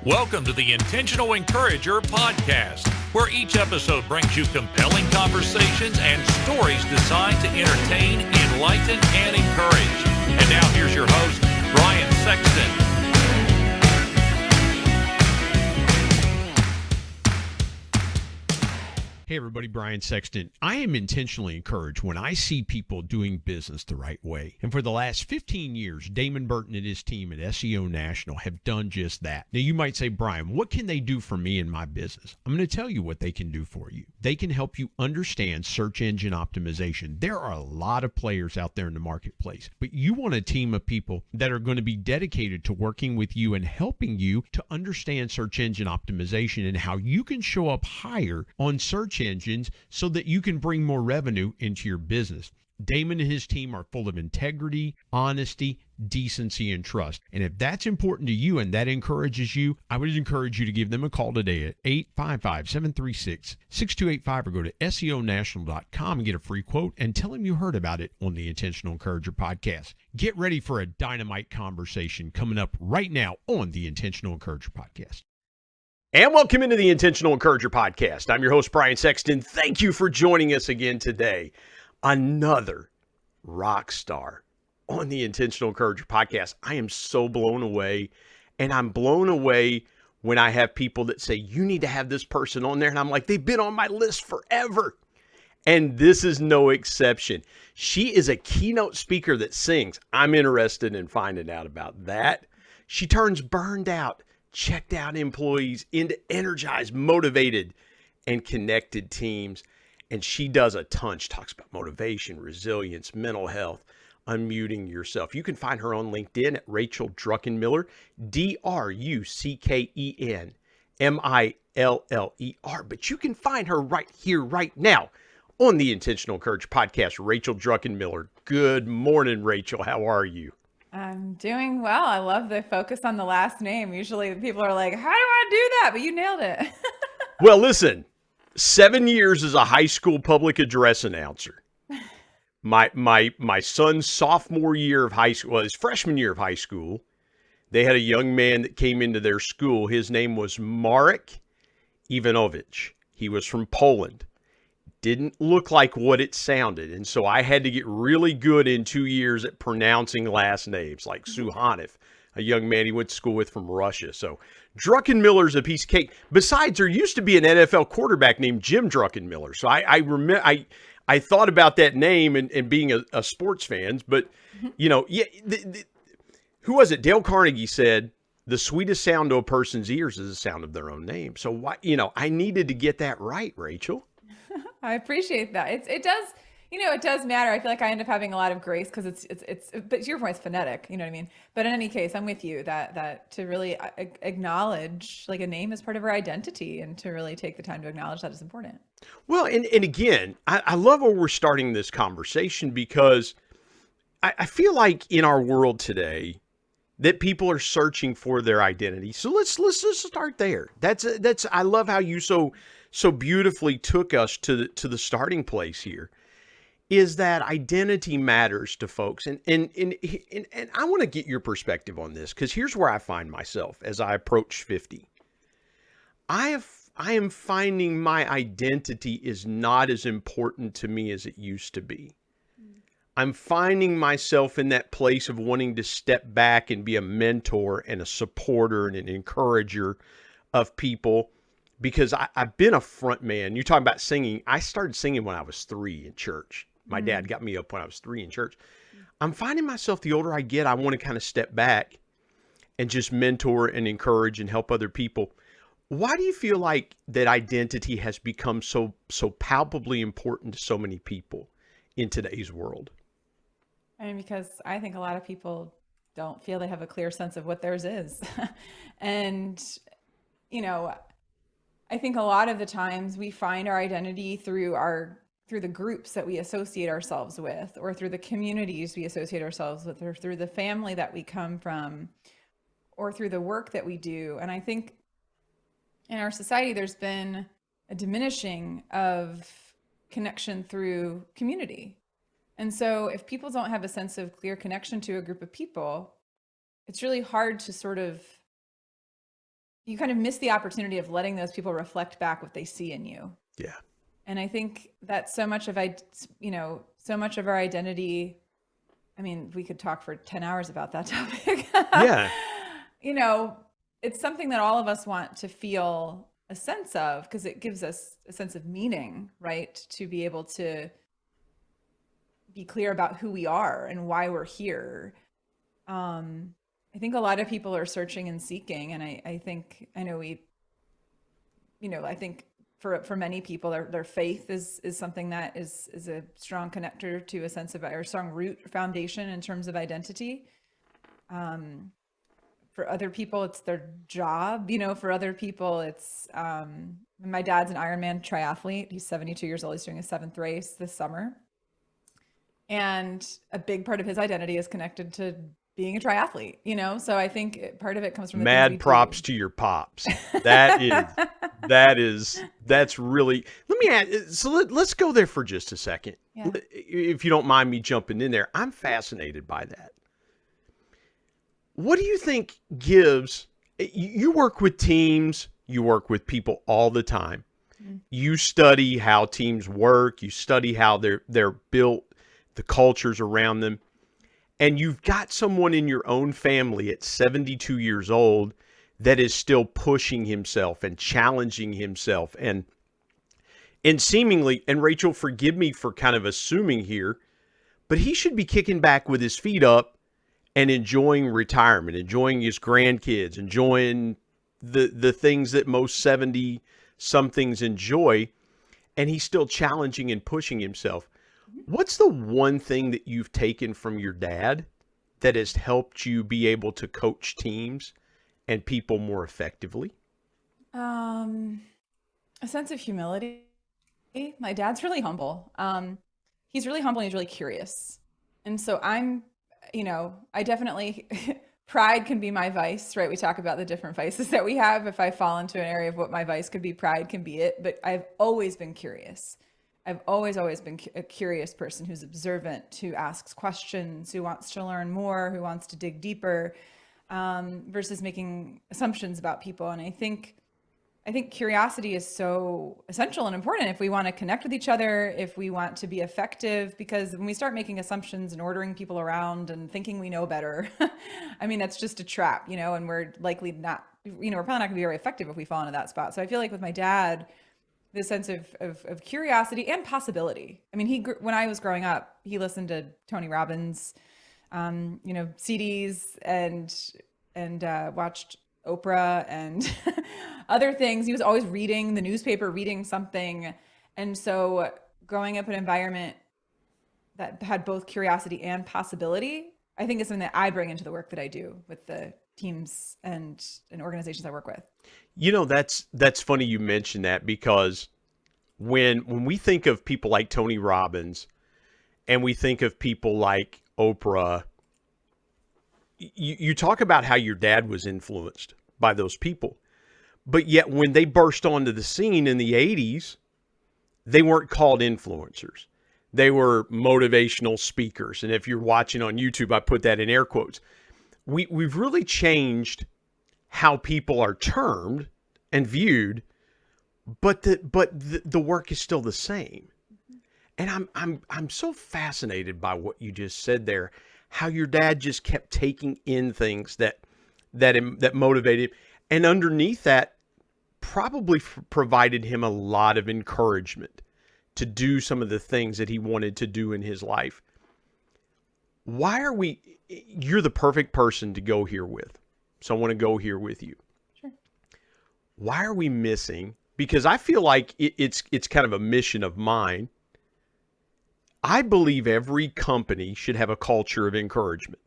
Welcome to the Intentional Encourager podcast, where each episode brings you compelling conversations and stories designed to entertain, enlighten, and encourage. And now here's your host, Brian Sexton. Hey everybody, Brian Sexton. I am intentionally encouraged when I see people doing business the right way. And for the last 15 years, Damon Burton and his team at SEO National have done just that. Now you might say, Brian, what can they do for me in my business? I'm going to tell you what they can do for you. They can help you understand search engine optimization. There are a lot of players out there in the marketplace, but you want a team of people that are going to be dedicated to working with you and helping you to understand search engine optimization and how you can show up higher on search engines so that you can bring more revenue into your business. Damon and his team are full of integrity, honesty, decency, and trust. And if that's important to you and that encourages you, I would encourage you to give them a call today at 855-736-6285 or go to SEOnational.com and get a free quote and tell them you heard about it on the Intentional Encourager podcast. Get ready for a dynamite conversation coming up right now on the Intentional Encourager podcast. And welcome into the Intentional Encourager podcast. I'm your host, Brian Sexton. Thank you for joining us again today. Another rock star on the Intentional Encourager podcast. I am so blown away, and I'm blown away when I have people that say, you need to have this person on there. And I'm like, they've been on my list forever. And this is no exception. She is a keynote speaker that sings. I'm interested in finding out about that. She turns burned out, checked out employees into energized, motivated, and connected teams. And she does a ton. She talks about motivation, resilience, mental health, unmuting yourself. You can find her on LinkedIn at Rachel Druckenmiller, Druckenmiller. But you can find her right here, right now on the Intentional Encourager podcast, Rachel Druckenmiller. Good morning, Rachel. How are you? I'm doing well. I love the focus on the last name. Usually people are like, how do I do that? But you nailed it. Well, listen, 7 years as a high school public address announcer. My son's sophomore year of high school, well, his freshman year of high school, they had a young man that came into their school. His name was Marek Ivanovich. He was from Poland. Didn't look like what it sounded. And so I had to get really good in 2 years at pronouncing last names, like Suhanov, a young man he went to school with from Russia. So Druckenmiller's a piece of cake. Besides, there used to be an NFL quarterback named Jim Druckenmiller. So I thought about that name and being a sports fan. But, you know, who was it? Dale Carnegie said, the sweetest sound to a person's ears is the sound of their own name. So, I needed to get that right, Rachel. I appreciate that. It does, it does matter. I feel like I end up having a lot of grace because it's, but to your point, it's phonetic, you know what I mean? But in any case, I'm with you that to really acknowledge like a name is part of our identity and to really take the time to acknowledge that is important. Well, and again, I love where we're starting this conversation because I feel like in our world today that people are searching for their identity. So let's just start there. That's I love how you so beautifully took us to the starting place here, is that identity matters to folks. And I want to get your perspective on this, because here's where I find myself as I approach 50. I am finding my identity is not as important to me as it used to be. I'm finding myself in that place of wanting to step back and be a mentor and a supporter and an encourager of people, because I've been a front man. You're talking about singing. I started singing when I was 3 in church. My dad got me up when I was 3 in church. I'm finding myself, the older I get, I want to kind of step back and just mentor and encourage and help other people. Why do you feel like that identity has become so palpably important to so many people in today's world? I mean, because I think a lot of people don't feel they have a clear sense of what theirs is. And, I think a lot of the times we find our identity through the groups that we associate ourselves with, or through the communities we associate ourselves with, or through the family that we come from, or through the work that we do. And I think in our society, there's been a diminishing of connection through community. And so if people don't have a sense of clear connection to a group of people, it's really hard to sort of you kind of miss the opportunity of letting those people reflect back what they see in you. Yeah. And I think that so much of our identity, I mean, we could talk for 10 hours about that topic. Yeah. It's something that all of us want to feel a sense of, because it gives us a sense of meaning, right? To be able to be clear about who we are and why we're here. I think a lot of people are searching and seeking. And I think for many people, their faith is something that is a strong connector to a sense of, or a strong root foundation in terms of identity. For other people, it's their job. For other people, it's my dad's an Ironman triathlete. He's 72 years old. He's doing his 7th race this summer. And a big part of his identity is connected to being a triathlete, So I think part of it comes from the mad props to your pops. That's really, let me add, so let's go there for just a second. Yeah. If you don't mind me jumping in there, I'm fascinated by that. What do you think gives, you work with teams, you work with people all the time. Mm-hmm. You study how teams work, you study how they're built, the cultures around them. And you've got someone in your own family at 72 years old that is still pushing himself and challenging himself and seemingly, and Rachel, forgive me for kind of assuming here, but he should be kicking back with his feet up and enjoying retirement, enjoying his grandkids, enjoying the things that most 70-somethings enjoy, and he's still challenging and pushing himself. What's the one thing that you've taken from your dad that has helped you be able to coach teams and people more effectively? A sense of humility. My dad's really humble. He's really humble and he's really curious. And so I definitely, pride can be my vice, right? We talk about the different vices that we have. If I fall into an area of what my vice could be, pride can be it. But I've always been curious. I've always been a curious person who's observant, who asks questions, who wants to learn more, who wants to dig deeper, versus making assumptions about people. And I think curiosity is so essential and important if we want to connect with each other, if we want to be effective, because when we start making assumptions and ordering people around and thinking we know better, I mean, that's just a trap, and we're likely not, we're probably not going to be very effective if we fall into that spot. So I feel like with my dad, this sense of curiosity and possibility. I mean, when I was growing up, he listened to Tony Robbins, CDs and watched Oprah and other things. He was always reading the newspaper, reading something. And so growing up in an environment that had both curiosity and possibility, I think is something that I bring into the work that I do with the teams and organizations I work with. That's funny you mentioned that, because when we think of people like Tony Robbins and we think of people like Oprah, you talk about how your dad was influenced by those people, but yet when they burst onto the scene in the 80s, they weren't called influencers. They were motivational speakers. And if you're watching on YouTube, I put that in air quotes. We've really changed how people are termed and viewed, but the work is still the same. And I'm so fascinated by what you just said there, how your dad just kept taking in things that motivated him, and underneath that probably provided him a lot of encouragement to do some of the things that he wanted to do in his life. You're the perfect person to go here with. So I want to go here with you. Sure. Why are we missing? Because I feel like it's kind of a mission of mine. I believe every company should have a culture of encouragement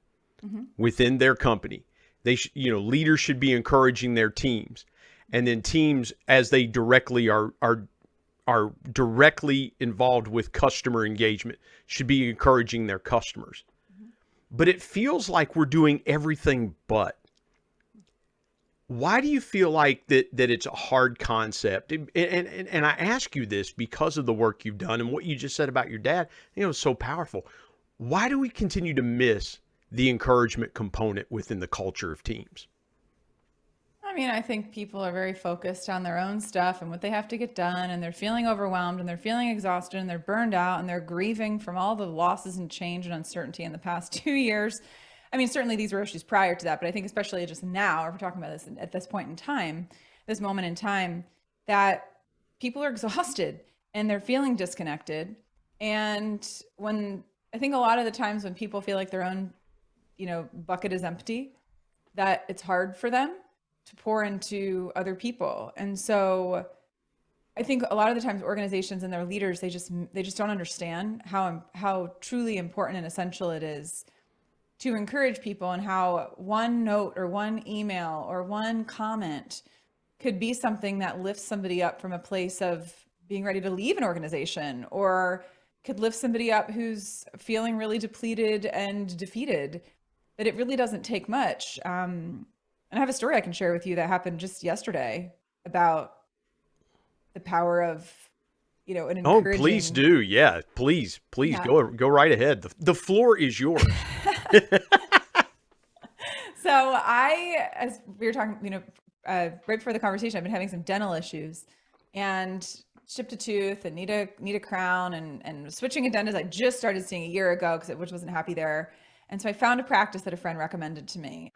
within their company. Leaders should be encouraging their teams, and then teams, as they directly are directly involved with customer engagement, should be encouraging their customers. But it feels like we're doing everything but. Why do you feel like that it's a hard concept? And I ask you this because of the work you've done and what you just said about your dad. It was so powerful. Why do we continue to miss the encouragement component within the culture of teams? I I mean, I think people are very focused on their own stuff and what they have to get done, and they're feeling overwhelmed and they're feeling exhausted and they're burned out and they're grieving from all the losses and change and uncertainty in the past 2 years. I mean, certainly these were issues prior to that, but I think especially just now, if we're talking about this at this point in time, this moment in time, that people are exhausted and they're feeling disconnected. And when I think a lot of the times when people feel like their own, bucket is empty, that it's hard for them to pour into other people. And so I think a lot of the times organizations and their leaders, they just don't understand how truly important and essential it is to encourage people, and how one note or one email or one comment could be something that lifts somebody up from a place of being ready to leave an organization, or could lift somebody up who's feeling really depleted and defeated. That it really doesn't take much. And I have a story I can share with you that happened just yesterday about the power of, an encouraging... Oh, please do. Yeah, please Yeah. go right ahead. The floor is yours. So as we were talking, right before the conversation, I've been having some dental issues and chipped a tooth and need a crown, and switching a dentist I just started seeing a year ago which wasn't happy there. And so I found a practice that a friend recommended to me.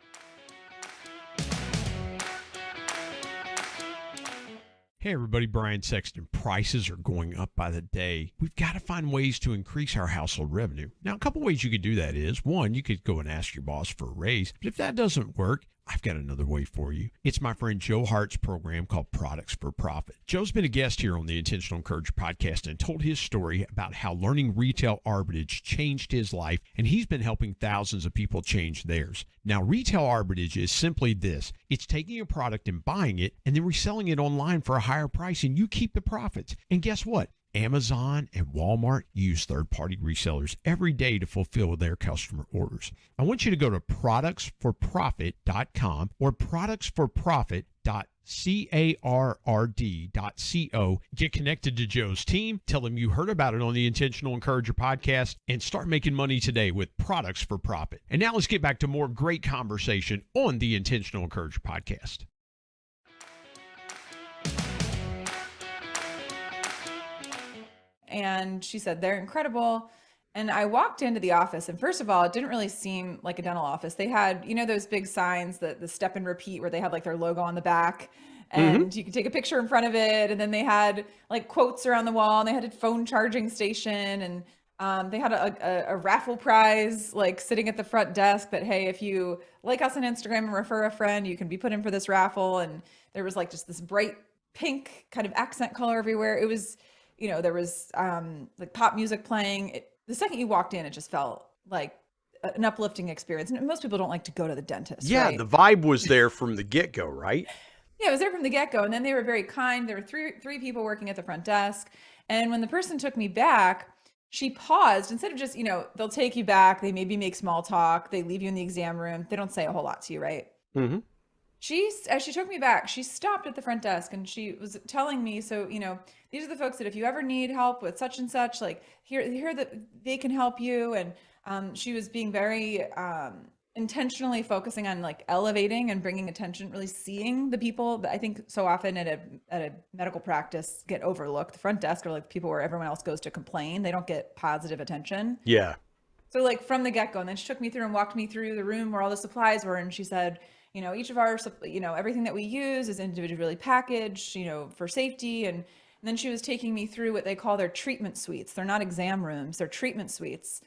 Hey everybody, Brian Sexton. Prices are going up by the day. We've got to find ways to increase our household revenue. Now, a couple ways you could do that is, one, you could go and ask your boss for a raise. But if that doesn't work, I've got another way for you. It's my friend Joe Hart's program called Products for Profit. Joe's been a guest here on the Intentional Encourager podcast and told his story about how learning retail arbitrage changed his life, and he's been helping thousands of people change theirs. Now, retail arbitrage is simply this. It's taking a product and buying it and then reselling it online for a higher price, and you keep the profits. And guess what? Amazon and Walmart use third-party resellers every day to fulfill their customer orders. I want you to go to productsforprofit.com or productsforprofit.card.co. Get connected to Joe's team. Tell them you heard about it on the Intentional Encourager podcast and start making money today with Products for Profit. And now let's get back to more great conversation on the Intentional Encourager podcast. And she said, they're incredible. And I walked into the office, and first of all, it didn't really seem like a dental office. They had, those big signs, the step and repeat, where they had like their logo on the back, and you could take a picture in front of it. And then they had like quotes around the wall, and they had a phone charging station, and they had a raffle prize like sitting at the front desk that, hey, if you like us on Instagram and refer a friend, you can be put in for this raffle. And there was like just this bright pink kind of accent color everywhere. It was, there was like pop music playing. The second you walked in, it just felt like an uplifting experience. And most people don't like to go to the dentist. Yeah, right? the vibe was there from the get-go, right? Yeah, it was there from the get-go. And then they were very kind. There were three people working at the front desk. And when the person took me back, she paused. Instead of just, they'll take you back, they maybe make small talk, they leave you in the exam room. They don't say a whole lot to you, right? Mm-hmm. As she took me back, she stopped at the front desk and she was telling me, so, these are the folks that if you ever need help with such and such, like here that they can help you. And she was being very intentionally focusing on like elevating and bringing attention, really seeing the people that I think so often at a medical practice get overlooked. The front desk are like people where everyone else goes to complain. They don't get positive attention. Yeah. So like from the get-go, and then she took me through and walked me through the room where all the supplies were. And she said, each of our, everything that we use is individually packaged, for safety. And then she was taking me through what they call their treatment suites. They're not exam rooms, they're treatment suites.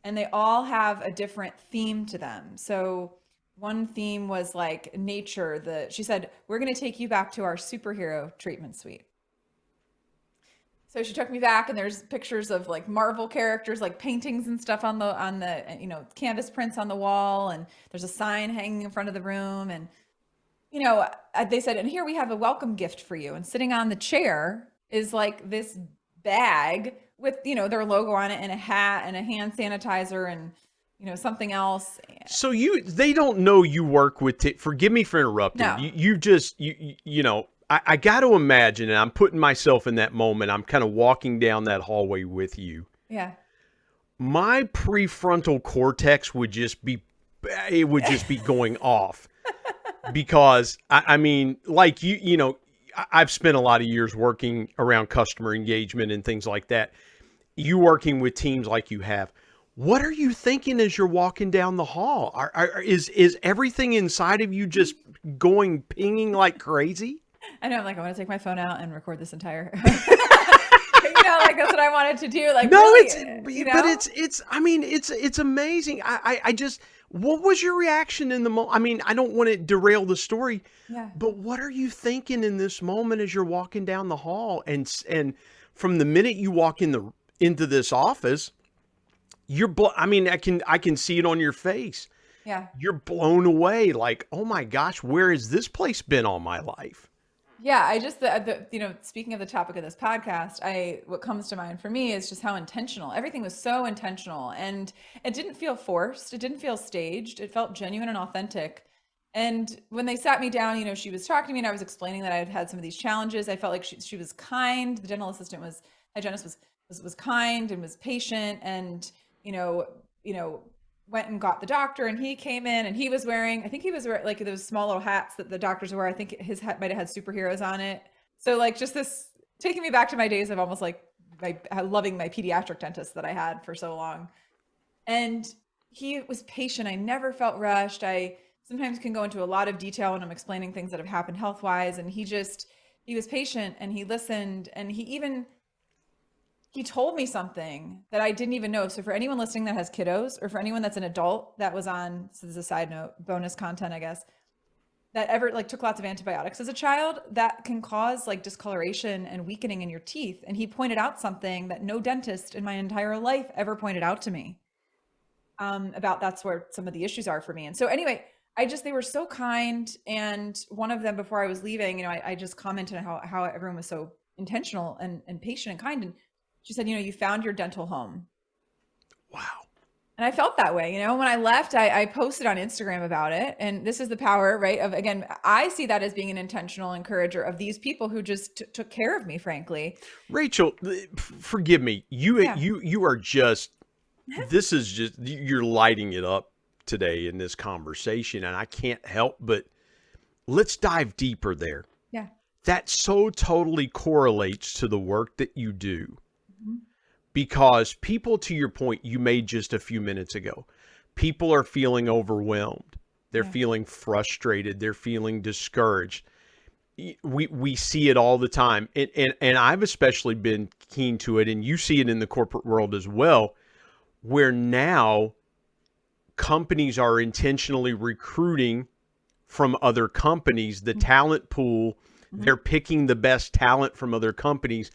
And they all have a different theme to them. So one theme was like nature. She said, we're going to take you back to our superhero treatment suite. So she took me back, and there's pictures of like Marvel characters, like paintings and stuff on the canvas prints on the wall. And there's a sign hanging in front of the room. And, they said, and here we have a welcome gift for you. And sitting on the chair is like this bag with, their logo on it, and a hat and a hand sanitizer and, something else. So they don't know you work with, forgive me for interrupting. No. I got to imagine, and I'm putting myself in that moment, I'm kind of walking down that hallway with you. Yeah. My prefrontal cortex would just be going off. because I mean, like you know, I've spent a lot of years working around customer engagement and things like that. You working with teams like you have, what are you thinking as you're walking down the hall? Is everything inside of you just going pinging like crazy? I know, I'm like, I want to take my phone out and record this entire, like that's what I wanted to do. Like, no, really, but I mean, it's amazing. I just, what was your reaction in the moment? I mean, I don't want to derail the story, but what are you thinking in this moment as you're walking down the hall? And from the minute you walk into this office, I mean, I can see it on your face. Yeah. You're blown away. Like, oh my gosh, where has this place been all my life? Yeah, I just, speaking of the topic of this podcast, what comes to mind for me is just how intentional. Everything was so intentional, and it didn't feel forced. It didn't feel staged. It felt genuine and authentic. And when they sat me down, she was talking to me and I was explaining that I had had some of these challenges. I felt like she was kind. The dental assistant hygienist was kind and was patient, and, went and got the doctor, and he came in and he was wearing like those small little hats that the doctors wear. I think his hat might've had superheroes on it. So like just this taking me back to my days of almost like loving my pediatric dentist that I had for so long. And he was patient. I never felt rushed. I sometimes can go into a lot of detail when I'm explaining things that have happened health-wise. And he was patient and he listened, and he told me something that I didn't even know. So for anyone listening that has kiddos, or for anyone that's an adult that was on, so there's a side note, bonus content, I guess, that ever took lots of antibiotics as a child, that can cause discoloration and weakening in your teeth. And he pointed out something that no dentist in my entire life ever pointed out to me about that's where some of the issues are for me. And so anyway, they were so kind. And one of them, before I was leaving, I just commented on how everyone was so intentional and patient and kind. And she said, you found your dental home. Wow. And I felt that way. When I left, I posted on Instagram about it. And this is the power, right? Of, again, I see that as being an intentional encourager of these people who just took care of me, frankly. Rachel, forgive me. You are just, this is just, you're lighting it up today in this conversation. And I can't help but let's dive deeper there. Yeah. That so totally correlates to the work that you do. Because people, to your point you made just a few minutes ago, people are feeling overwhelmed. They're feeling frustrated. They're feeling discouraged. We see it all the time. And I've especially been keen to it, and you see it in the corporate world as well, where now companies are intentionally recruiting from other companies, the talent pool. They're picking the best talent from other companies.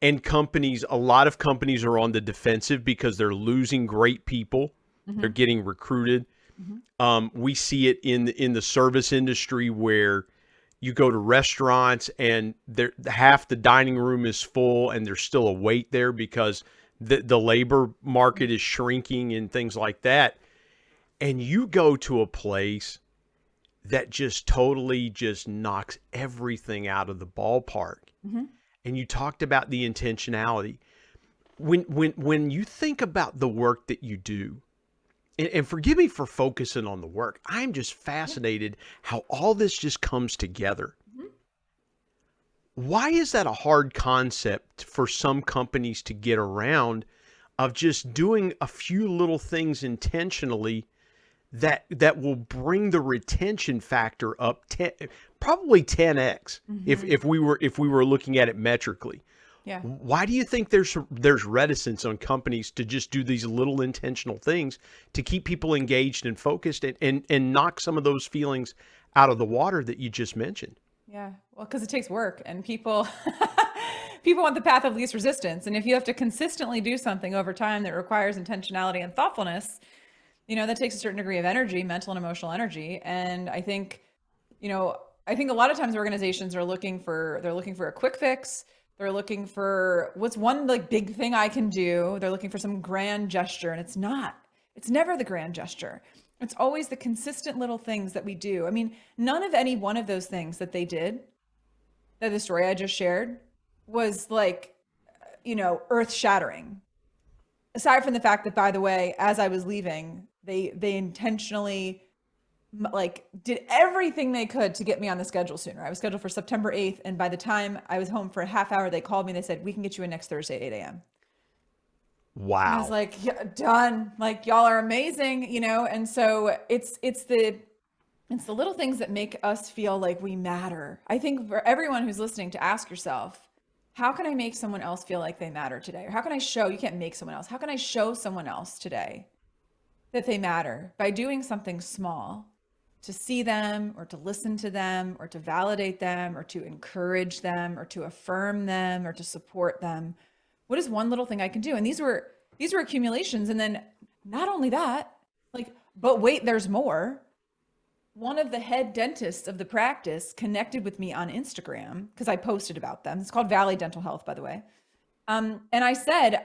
And a lot of companies are on the defensive because they're losing great people. They're getting recruited. We see it in the service industry where you go to restaurants and half the dining room is full and there's still a wait there because the labor market is shrinking and things like that. And you go to a place that just totally just knocks everything out of the ballpark. And you talked about the intentionality. When you think about the work that you do, and forgive me for focusing on the work, I'm just fascinated how all this just comes together. Why is that a hard concept for some companies to get around, of just doing a few little things intentionally that will bring the retention factor up probably 10x if we were looking at it metrically? Yeah. Why do you think there's reticence on companies to just do these little intentional things to keep people engaged and focused and knock some of those feelings out of the water that you just mentioned? Yeah. Well, because it takes work, and people want the path of least resistance. And if you have to consistently do something over time that requires intentionality and thoughtfulness, that takes a certain degree of energy, mental and emotional energy. And I think a lot of times organizations are looking for a quick fix. They're looking for what's one big thing I can do. They're looking for some grand gesture, and it's never the grand gesture. It's always the consistent little things that we do. I mean, none of any one of those things that they did, that the story I just shared, was earth shattering. Aside from the fact that, by the way, as I was leaving, they intentionally like did everything they could to get me on the schedule sooner. I was scheduled for September 8th. And by the time I was home for a half hour, they called me and they said, we can get you in next Thursday at 8 a.m. Wow. And I was like, yeah, done. Like, y'all are amazing, And so it's the little things that make us feel like we matter. I think for everyone who's listening, to ask yourself, how can I make someone else feel like they matter today? Or how can I show, you can't make someone else, how can I show someone else today that they matter by doing something small to see them or to listen to them or to validate them or to encourage them or to affirm them or to support them? What is one little thing I can do? And these were accumulations. And then not only that, but wait, there's more. One of the head dentists of the practice connected with me on Instagram because I posted about them. It's called Valley Dental Health, by the way. And I said,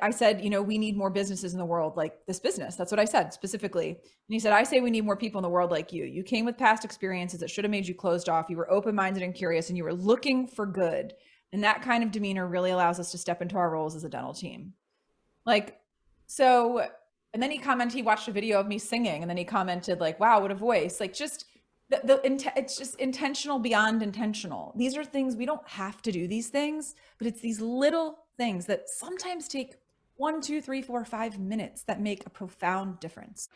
we need more businesses in the world like this business. That's what I said specifically. And he said, I say we need more people in the world like you. You came with past experiences that should have made you closed off. You were open-minded and curious, and you were looking for good. And that kind of demeanor really allows us to step into our roles as a dental team. And then he watched a video of me singing, and then he commented wow, what a voice. It's just intentional beyond intentional. These are things, we don't have to do these things, but it's these little things that sometimes take 1, 2, 3, 4, 5 minutes that make a profound difference.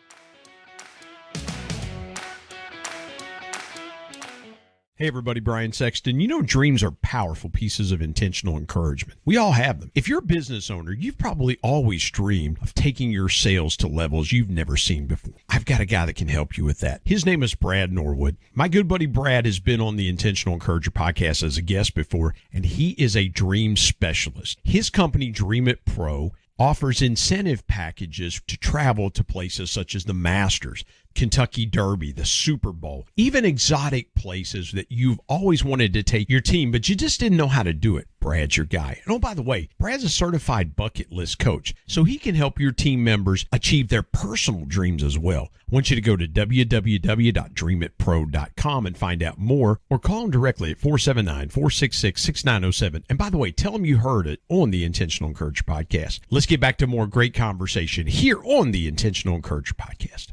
Hey everybody, Brian Sexton. Dreams are powerful pieces of intentional encouragement. We all have them. If you're a business owner, you've probably always dreamed of taking your sales to levels you've never seen before. I've got a guy that can help you with that. His name is Brad Norwood. My good buddy Brad has been on the Intentional Encourager podcast as a guest before, and he is a dream specialist. His company, Dream It Pro, offers incentive packages to travel to places such as the Masters, Kentucky Derby, the Super Bowl, even exotic places that you've always wanted to take your team, but you just didn't know how to do it. Brad's your guy. And oh, by the way, Brad's a certified bucket list coach, so he can help your team members achieve their personal dreams as well. I want you to go to www.dreamitpro.com and find out more, or call him directly at 479-466-6907. And by the way, tell him you heard it on the Intentional Encourager podcast. Let's get back to more great conversation here on the Intentional Encourager podcast.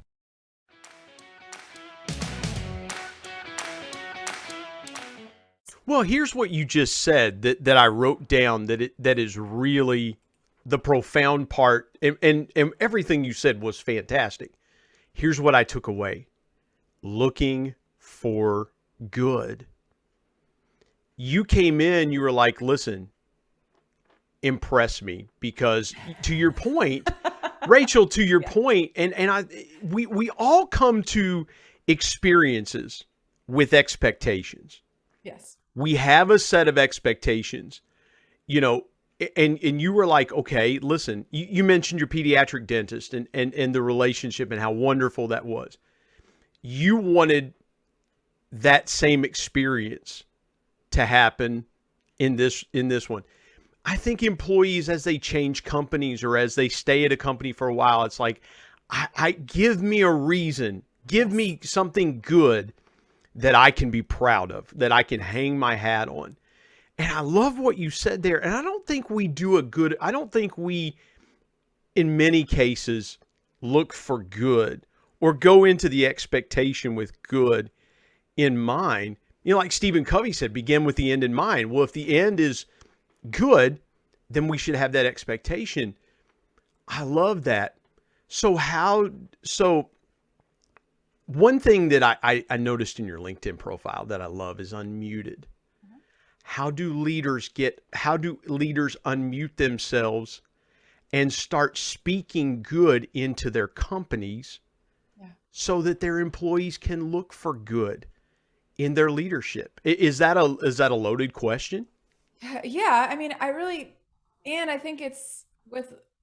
Well, here's what you just said that I wrote down that is really the profound part, and everything you said was fantastic. Here's what I took away. Looking for good. You came in, you were like, listen, impress me, because to your point, Rachel, to your point, and we all come to experiences with expectations. Yes. We have a set of expectations, and you were like, okay, listen, you mentioned your pediatric dentist and the relationship and how wonderful that was. You wanted that same experience to happen in this one. I think employees, as they change companies or as they stay at a company for a while, it's like, I give me a reason, give me something good that I can be proud of, that I can hang my hat on. And I love what you said there. And I don't think we in many cases, look for good or go into the expectation with good in mind. Like Stephen Covey said, begin with the end in mind. Well, if the end is good, then we should have that expectation. I love that. So one thing that I noticed in your LinkedIn profile that I love is unmuted. Mm-hmm. How do leaders unmute themselves and start speaking good into their companies so that their employees can look for good in their leadership? Is that a loaded question? Yeah. I mean, I think it's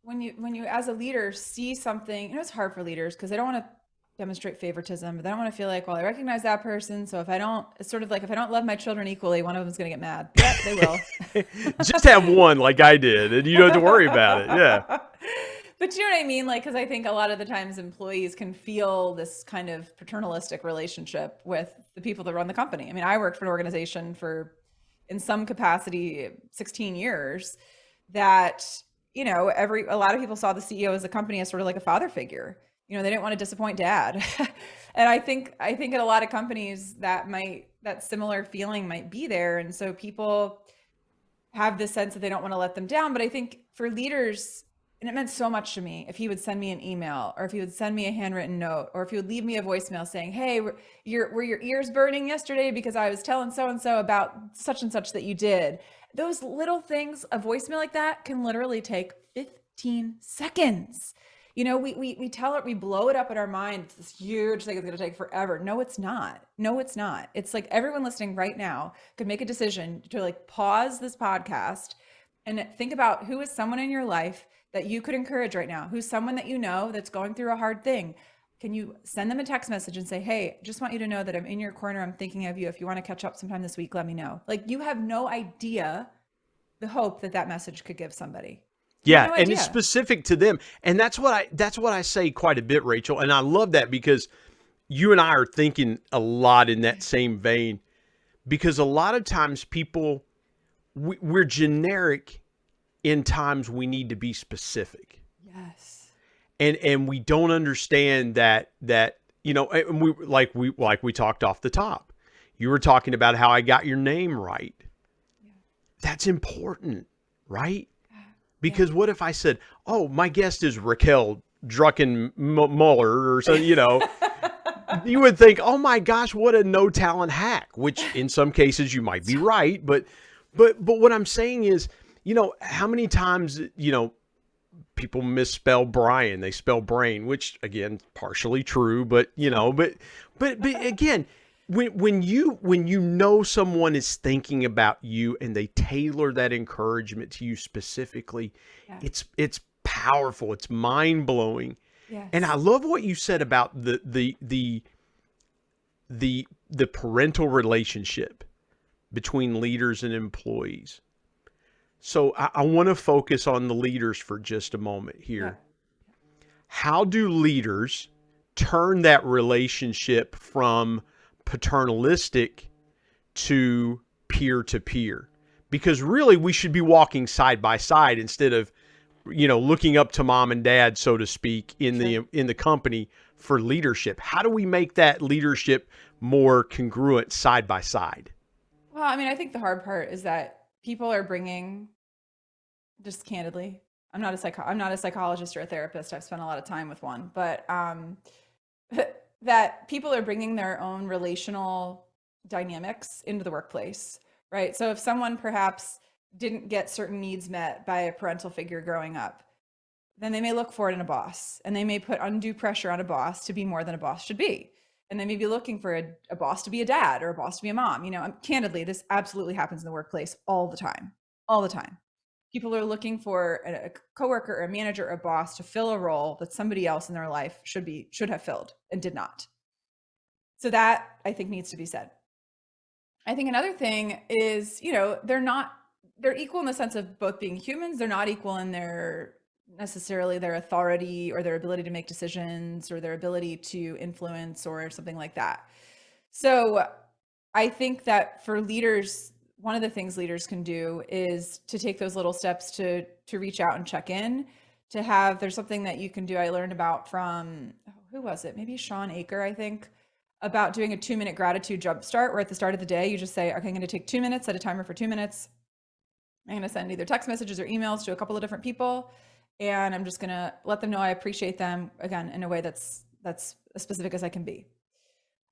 when you as a leader see something, it's hard for leaders because they don't want to demonstrate favoritism, but they don't want to feel like, well, I recognize that person, so it's sort of like if I don't love my children equally, one of them is going to get mad. Yeah, they will. Just have one like I did, and you don't have to worry about it. Yeah. But you know what I mean? Because I think a lot of the times employees can feel this kind of paternalistic relationship with the people that run the company. I mean, I worked for an organization for, in some capacity, 16 years that, a lot of people saw the CEO as a company as sort of like a father figure. They didn't want to disappoint dad. And I think in a lot of companies that similar feeling might be there. And so people have this sense that they don't want to let them down. But I think for leaders, and it meant so much to me if he would send me an email, or if he would send me a handwritten note, or if he would leave me a voicemail saying, hey, were your ears burning yesterday because I was telling so-and-so about such and such that you did. Those little things, a voicemail like that can literally take 15 seconds. We blow it up in our mind. It's this huge thing. It's going to take forever. No, it's not. No, it's not. It's like everyone listening right now could make a decision to like pause this podcast and think about who is someone in your life that you could encourage right now, who's someone that you know that's going through a hard thing. Can you send them a text message and say, hey, just want you to know that I'm in your corner. I'm thinking of you. If you want to catch up sometime this week, let me know. Like, you have no idea the hope that message could give somebody. Yeah, No and idea. it's specific to them. And that's what I say quite a bit, Rachel. And I love that because you and I are thinking a lot in that same vein, because a lot of times people, we're generic in times we need to be specific. Yes. And we don't understand that and we talked off the top. You were talking about how I got your name right. Yeah. That's important, right? Because what if I said, oh, my guest is Raquel Druckenmiller or something, you would think, oh my gosh, what a no talent hack, which in some cases you might be right. But what I'm saying is, how many times, people misspell Brian, they spell brain, which again, partially true, but again, when you know someone is thinking about you and they tailor that encouragement to you specifically, it's powerful, it's mind blowing. Yes. And I love what you said about the parental relationship between leaders and employees. So I want to focus on the leaders for just a moment here. Yeah. How do leaders turn that relationship from paternalistic to peer? Because really we should be walking side by side instead of, looking up to mom and dad, so to speak, in the company for leadership. How do we make that leadership more congruent side by side? Well, I mean, I think the hard part is that people are bringing, just candidly, I'm not a psychologist or a therapist. I've spent a lot of time with one, but that people are bringing their own relational dynamics into the workplace, right? So if someone perhaps didn't get certain needs met by a parental figure growing up, then they may look for it in a boss, and they may put undue pressure on a boss to be more than a boss should be. And they may be looking for a boss to be a dad or a boss to be a mom. Candidly, this absolutely happens in the workplace all the time. People are looking for a coworker or a manager or a boss to fill a role that somebody else in their life should have filled and did not. So that, I think, needs to be said. I think another thing is, they're equal in the sense of both being humans. They're not equal in necessarily their authority or their ability to make decisions or their ability to influence or something like that. So I think that for leaders, one of the things leaders can do is to take those little steps to reach out and check in, there's something that you can do. I learned about from, who was it? Maybe Sean Aker, I think, about doing a 2-minute gratitude jumpstart, where at the start of the day, you just say, okay, I'm going to take 2 minutes, set a timer for 2 minutes. I'm going to send either text messages or emails to a couple of different people. And I'm just going to let them know I appreciate them, again, in a way that's as specific as I can be.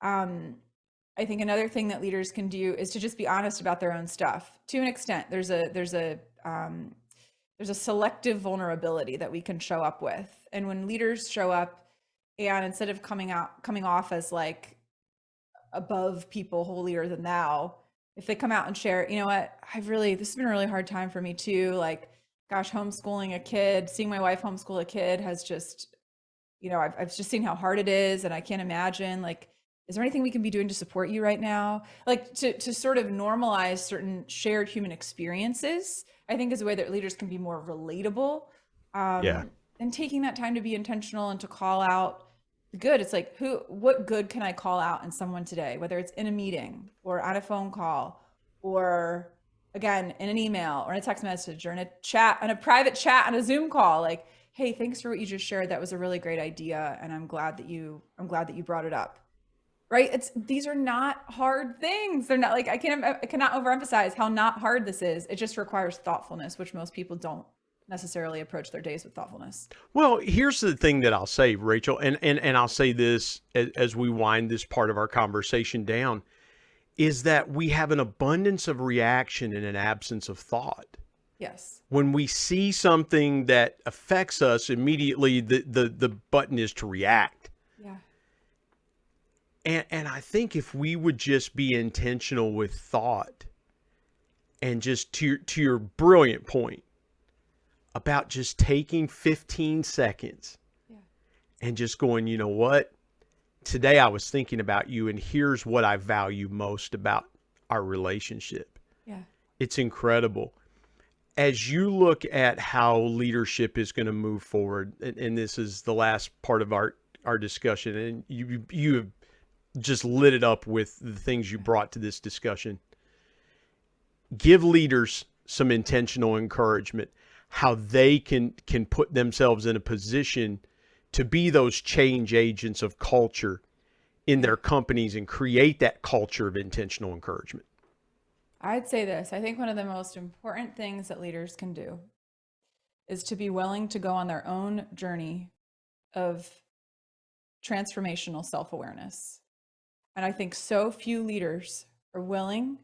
I think another thing that leaders can do is to just be honest about their own stuff. To an extent, there's a selective vulnerability that we can show up with. And when leaders show up, and instead of coming off as like above people, holier than thou, if they come out and share, this has been a really hard time for me too. Like, gosh, homeschooling a kid, seeing my wife homeschool a kid has just, I've just seen how hard it is. And I can't imagine, like, is there anything we can be doing to support you right now? Like, to sort of normalize certain shared human experiences, I think is a way that leaders can be more relatable. And taking that time to be intentional and to call out the good. It's like, what good can I call out in someone today, whether it's in a meeting or on a phone call, or again, in an email or in a text message or in a chat, on a private chat, on a Zoom call, like, hey, thanks for what you just shared. That was a really great idea. And I'm glad that you brought it up. right? These are not hard things. They're not like, I cannot overemphasize how not hard this is. It just requires thoughtfulness, which most people don't necessarily approach their days with thoughtfulness. Well, here's the thing that I'll say, Rachel, and I'll say this as we wind this part of our conversation down, is that we have an abundance of reaction and an absence of thought. Yes. When we see something that affects us, immediately the button is to react. Yeah. And I think if we would just be intentional with thought, and just to your brilliant point about just taking 15 seconds and just going, you know what? Today I was thinking about you, and here's what I value most about our relationship. Yeah. It's incredible. As you look at how leadership is going to move forward, and this is the last part of our discussion, and you have just lit it up with the things you brought to this discussion. Give leaders some intentional encouragement, how they can put themselves in a position to be those change agents of culture in their companies and create that culture of intentional encouragement. I'd say this. I think one of the most important things that leaders can do is to be willing to go on their own journey of transformational self-awareness. And I think so few leaders are willing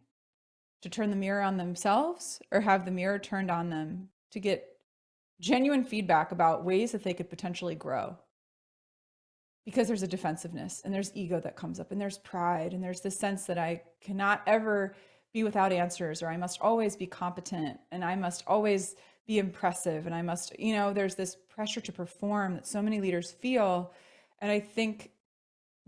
to turn the mirror on themselves or have the mirror turned on them to get genuine feedback about ways that they could potentially grow. Because there's a defensiveness and there's ego that comes up and there's pride and there's this sense that I cannot ever be without answers, or I must always be competent and I must always be impressive and I must, there's this pressure to perform that so many leaders feel. And I think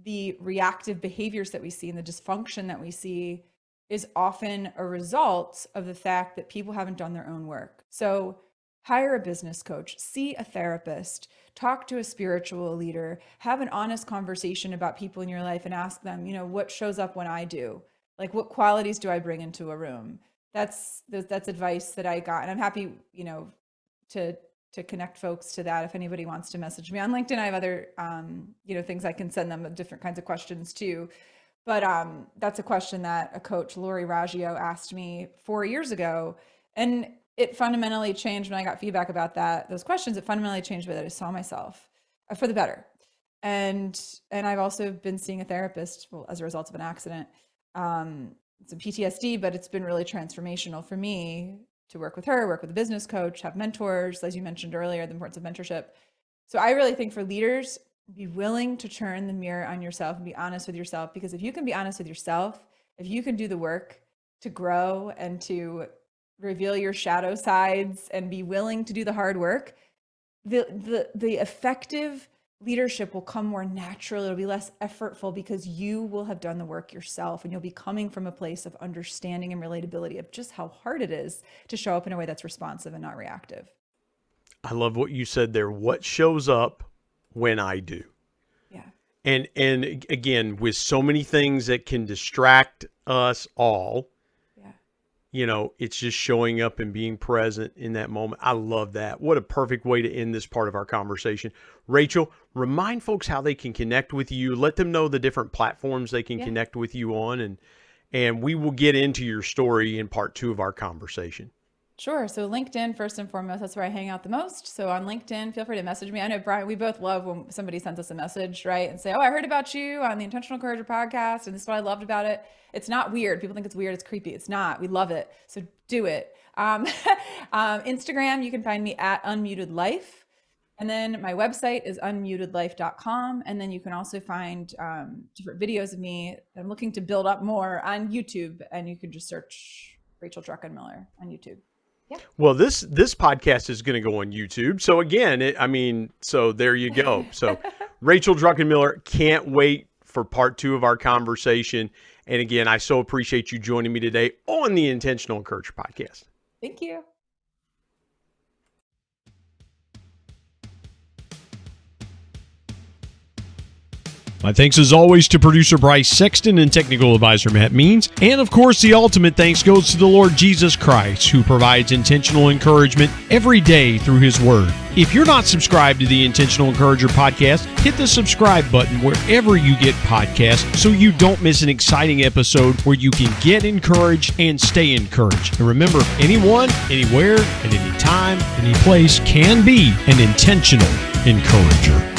the reactive behaviors that we see and the dysfunction that we see is often a result of the fact that people haven't done their own work. So hire a business coach, see a therapist, talk to a spiritual leader, have an honest conversation about people in your life and ask them, what shows up when I do? Like, what qualities do I bring into a room? That's advice that I got. And I'm happy, to connect folks to that. If anybody wants to message me on LinkedIn, I have other, things I can send them of different kinds of questions too. But that's a question that a coach, Lori Raggio, asked me 4 years ago. And it fundamentally changed when I got feedback about those questions. It fundamentally changed the way that I saw myself for the better. And I've also been seeing a therapist as a result of an accident. It's a PTSD, but it's been really transformational for me to work with her, work with a business coach, have mentors, as you mentioned earlier, the importance of mentorship. So I really think for leaders, be willing to turn the mirror on yourself and be honest with yourself, because if you can be honest with yourself, if you can do the work to grow and to reveal your shadow sides and be willing to do the hard work, the effective leadership will come more naturally. It'll be less effortful because you will have done the work yourself, and you'll be coming from a place of understanding and relatability of just how hard it is to show up in a way that's responsive and not reactive. I love what you said there. What shows up when I do? Yeah. And again, with so many things that can distract us all, it's just showing up and being present in that moment. I love that. What a perfect way to end this part of our conversation. Rachel, remind folks how they can connect with you. Let them know the different platforms they can connect with you on, and we will get into your story in part 2 of our conversation. Sure. So LinkedIn, first and foremost, that's where I hang out the most. So on LinkedIn, feel free to message me. I know, Brian, we both love when somebody sends us a message, right? And say, I heard about you on the Intentional Encourager podcast, and this is what I loved about it. It's not weird. People think it's weird. It's creepy. It's not. We love it. So do it. Instagram, you can find me at Unmuted Life. And then my website is unmutedlife.com. And then you can also find different videos of me that I'm looking to build up more on YouTube. And you can just search Rachel Druckenmiller on YouTube. Yeah. Well, this podcast is going to go on YouTube. So again, so there you go. So Rachel Druckenmiller, can't wait for part 2 of our conversation. And again, I so appreciate you joining me today on the Intentional Encourager podcast. Thank you. My thanks as always to producer Bryce Sexton and technical advisor Matt Means. And of course, the ultimate thanks goes to the Lord Jesus Christ, who provides intentional encouragement every day through his word. If you're not subscribed to the Intentional Encourager podcast, hit the subscribe button wherever you get podcasts so you don't miss an exciting episode where you can get encouraged and stay encouraged. And remember, anyone, anywhere, at any time, any place can be an intentional encourager.